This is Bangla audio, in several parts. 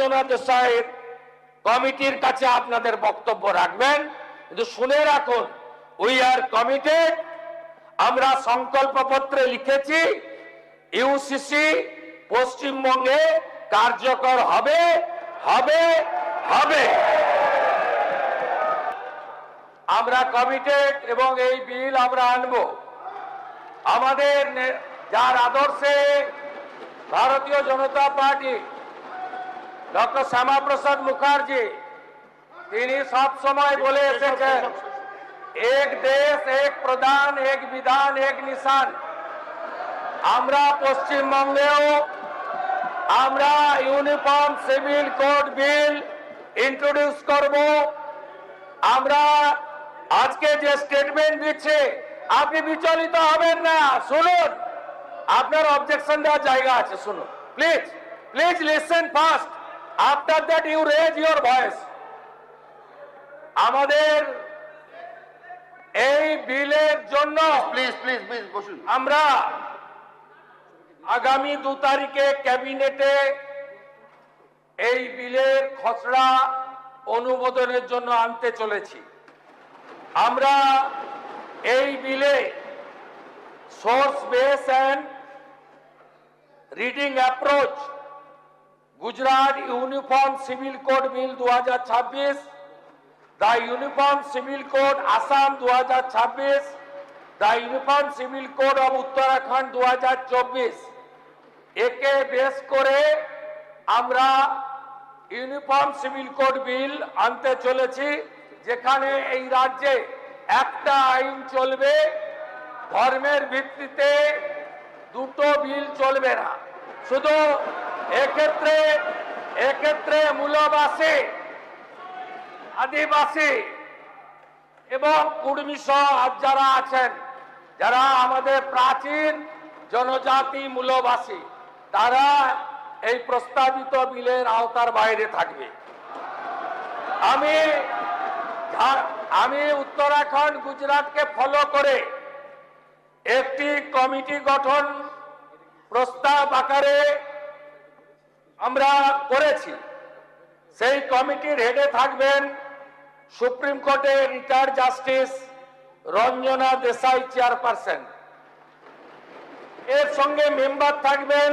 রঞ্জনা দেশাইয়ের কমিটির কাছে আপনাদের বক্তব্য রাখবেন। কিন্তু শুনে রাখুন, উই আর কমিটেড। আমরা সংকল্পপত্রে লিখেছি ইউসিসি পশ্চিমবঙ্গে কার্যকর হবে হবে হবে। আমরা কমিটেড এবং এই বিল আমরা আনব। আমাদের যার আদর্শে ভারতীয় জনতা পার্টি ডক্টর শ্যামাপ্রসাদ মুখার্জি তিনি সব সময় বলে এসেছেন, এক দেশ এক প্রধান, এক বিধান, এক নিশান। আমরা পশ্চিমবঙ্গেও আমরা ইউনিফর্ম সিভিল কোড বিল ইন্ট্রোডিউস করব। আমরা আজকে যে স্টেটমেন্ট দিচ্ছে, আপনি বিচলিত হবেন না, শুনুন। আপনার অবজেকশন দেওয়ার জায়গা আছে, শুনুন। Please please listen first, after that you raise your voice. আমাদের এই বিলের জন্য প্লিজ প্লিজ প্লিজ বসুন। আমরা আগামী 2 তারিখে ক্যাবিনেটে এই বিলের খসড়া অনুমোদনের জন্য আনতে চলেছি। আমরা এই বিলে source base and reading approach Gujarat uniform civil code bill 2026, the Uniform Civil Code Assam 2026, the Uniform Civil Code of Uttarakhand 2024 একে বেস করে আমরা ইউনিফর্ম সিভিল কোড বিল আনতে চলেছি, যেখানে এই রাজ্যে একটা আইন চলবে, ধর্মের ভিত্তিতে দুটো বিল চলবে না। শুধু এক্ষেত্রে মূলবাসী, আদিবাসী এবং কুর্মী সহ যারা আছেন, যারা আমাদের প্রাচীন জনজাতি মূলবাসী, তারা এই প্রস্তাবিত বিলের আওতার বাইরে থাকবে। আমি উত্তরাখণ্ড গুজরাটকে ফলো করে একটি কমিটি গঠন প্রস্তাব আকারে আমরা করেছি। সেই কমিটির হেডে থাকবেন সুপ্রিম কোর্টের retired justice Ranjana Desai chairperson. এর সঙ্গে মেম্বার থাকবেন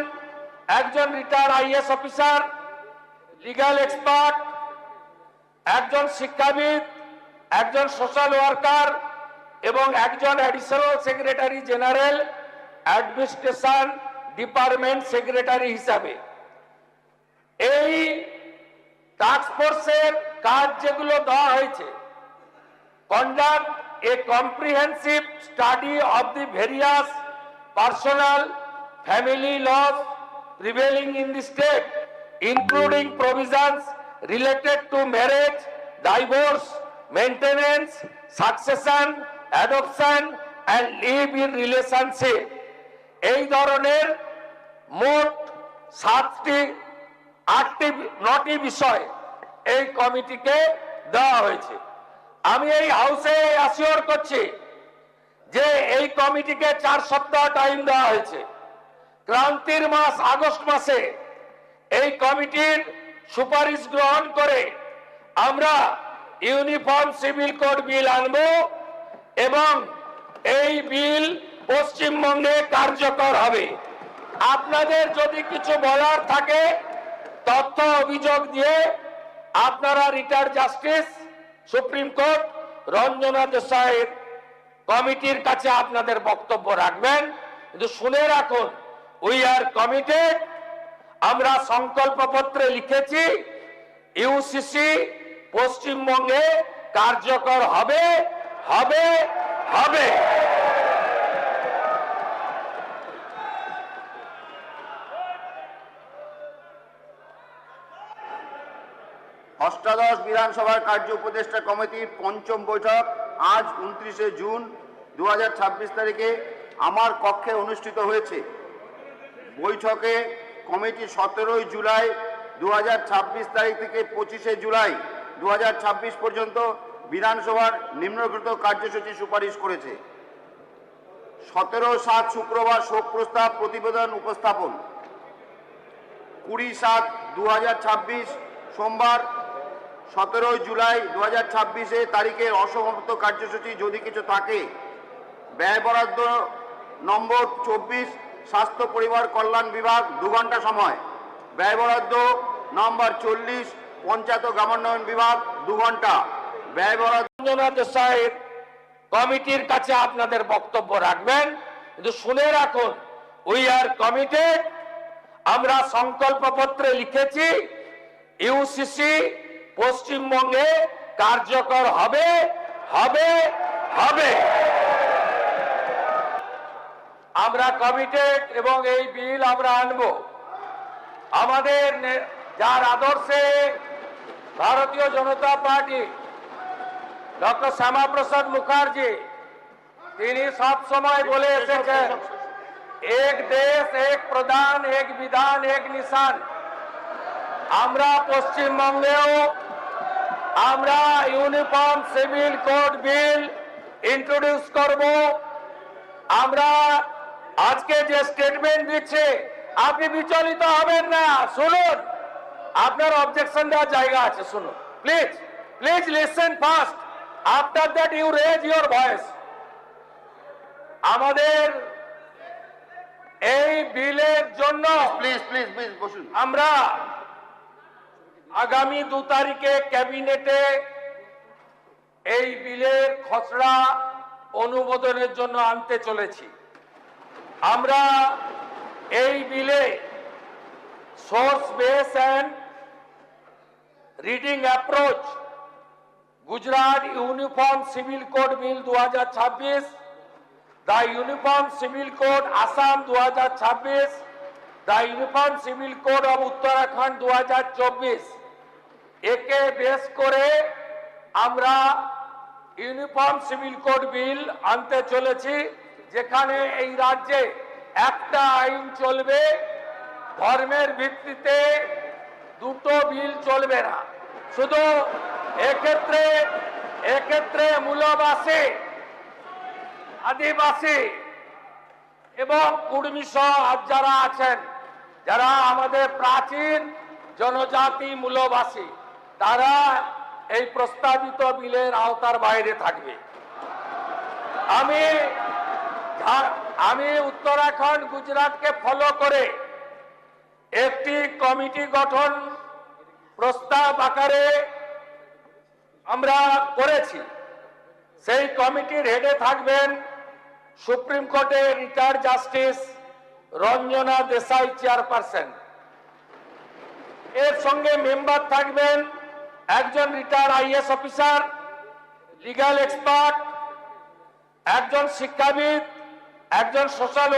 একজন retired IAS officer, legal expert, একজন শিক্ষাবিদ, একজন সোশ্যাল ওয়ার্কার এবং একজন additional secretary general administration department secretary হিসাবে। এই টাস্ক ফোর্সের কাজ যেগুলো দেওয়া হয়েছে, conduct a comprehensive study of the various personal family laws prevailing in the state, including provisions related to marriage, divorce, maintenance, succession, adoption and live-in relationship। এই ধরনের মোট 8টি বিষয় এই কমিটিকে দেওয়া হয়েছে। আমি এই হাউসে অ্যাসিওর করছি যে এই কমিটিকে 4 সপ্তাহ টাইম দেওয়া হয়েছে। ক্রান্তির মাস আগস্ট মাসে এই কমিটির সুপারিশ গ্রহণ করে আমরা ইউনিফর্ম সিভিল কোড বিল আনব এবং এই বিল পশ্চিমবঙ্গে কার্যকর হবে। আপনাদের যদি কিছু বলার থাকে, তথ্য অভিযোগ দিয়ে আপনারা retired justice Supreme Court Ranjana দেশাইয়ের কমিটির কাছে আপনাদের বক্তব্য রাখবেন। কিন্তু শুনে রাখুন, উই আর কমিটেড। আমরা সংকল্পপত্রে লিখেছি ইউসিসি পশ্চিমবঙ্গে কার্যকর হবে হবে হবে। অষ্টাদশ বিধানসভার কার্য উপদেষ্টা কমিটির ৫ম বৈঠক আজ ২৯শে জুন ২০২৬ তারিখে আমার কক্ষে অনুষ্ঠিত হয়েছে। বৈঠকে কমিটি ১৭ জুলাই ২০২৬ তারিখ থেকে ২৫শে জুলাই ২০২৬ পর্যন্ত বিধানসভার নিম্নলিখিত কার্যসূচি সুপারিশ করেছে। ১৭/৭ শুক্রবার শোক প্রস্তাব প্রতিবেদন উপস্থাপন, 20/7/2026 সোমবার 17 জুলাই 2026 তারিখের অসমাপ্ত কার্যসূচি যদি কিছু থাকে, ব্যয় বরাদ্দ নম্বর 24 স্বাস্থ্য পরিবার কল্যাণ বিভাগ 2 ঘন্টা সময়, ব্যয় বরাদ্দ নম্বর 40 পঞ্চায়েত ও গ্রামোন্নয়ন বিভাগ 2 ঘন্টা, ব্যয় বরাদ্দ রঞ্জনা দেশাইয়ের কমিটির কাছে আপনাদের বক্তব্য রাখবেন। কিন্তু শুনে রাখুন, উই আর কমিটেড, আমরা সংকল্পপত্রে লিখেছি ইউসিসি পশ্চিমবঙ্গে কার্যকর হবে হবে হবে। আমরা কমিটেড এবং এই বিল আমরা আনব। আমাদের যার আদর্শে ভারতীয় জনতা পার্টি ডক্টর শ্যামাপ্রসাদ মুখার্জি, তিনি সব সময় বলে এসেছেন এক দেশ এক প্রধান এক বিধান এক নিশান। আমরা পশ্চিমবঙ্গেও আমরা ইউনিফর্ম সিভিল কোড বিল ইন্ট্রোডিউস করব। আমরা আজকে যে স্টেটমেন্ট দিচ্ছে, আপনি বিচলিত হবেন না, শুনুন। আপনার অবজেকশন দেওয়ার জায়গা আছে, শুনুন please, please listen first, after that you raise your voice. আমাদের এই বিলের জন্য প্লিজ প্লিজ প্লিজ বসুন। আমরা আগামী 2 তারিখে ক্যাবিনেটে এই বিলের খসড়া অনুমোদনের জন্য আনতে চলেছি। আমরা এই বিলে source base and reading approach Gujarat uniform civil code bill 2026, the Uniform Civil Code Assam 2026, the Uniform Civil Code of Uttarakhand 2024, একে বেস করে আমরা ইউনিফর্ম সিভিল কোড বিল আনতে চলেছি, যেখানে এই রাজ্যে একটা আইন চলবে, ধর্মের ভিত্তিতে দুটো বিল চলবে না। শুধু এক্ষেত্রে মূলবাসী, আদিবাসী এবং কুর্মী সহ যারা আছেন, যারা আমাদের প্রাচীন জনজাতি মূলবাসী, তারা এই প্রস্তাবিত বিলের আওতার বাইরে থাকবে। আমি উত্তরাখণ্ড গুজরাটকে ফলো করে একটি কমিটি গঠন প্রস্তাব আকারে আমরা করেছি। সেই কমিটির হেডে থাকবেন সুপ্রিম কোর্টের retired justice Ranjana Desai chairperson. এর সঙ্গে মেম্বার থাকবেন একজন retired IAS officer, legal expert, একজন শিক্ষাবিদ, একজন সোশ্যাল